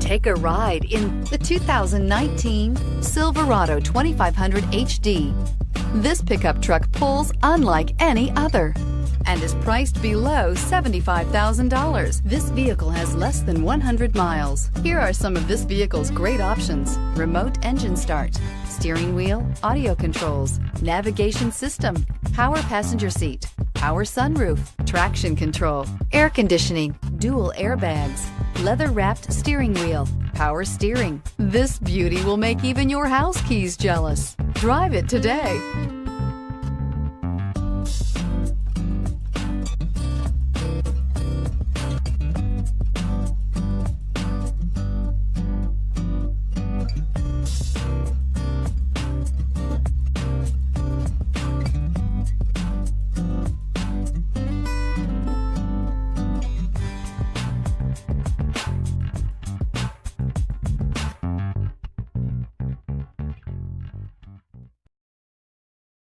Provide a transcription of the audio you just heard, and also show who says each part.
Speaker 1: Take a ride in the 2019 Silverado 2500 HD. This pickup truck pulls unlike any other and is priced below $75,000. This vehicle has less than 100 miles. Here are some of this vehicle's great options: remote engine start, steering wheel audio controls, navigation system, power passenger seat, power sunroof, traction control, air conditioning, dual airbags, leather-wrapped steering wheel, power steering. This beauty will make even your house keys jealous. Drive it today.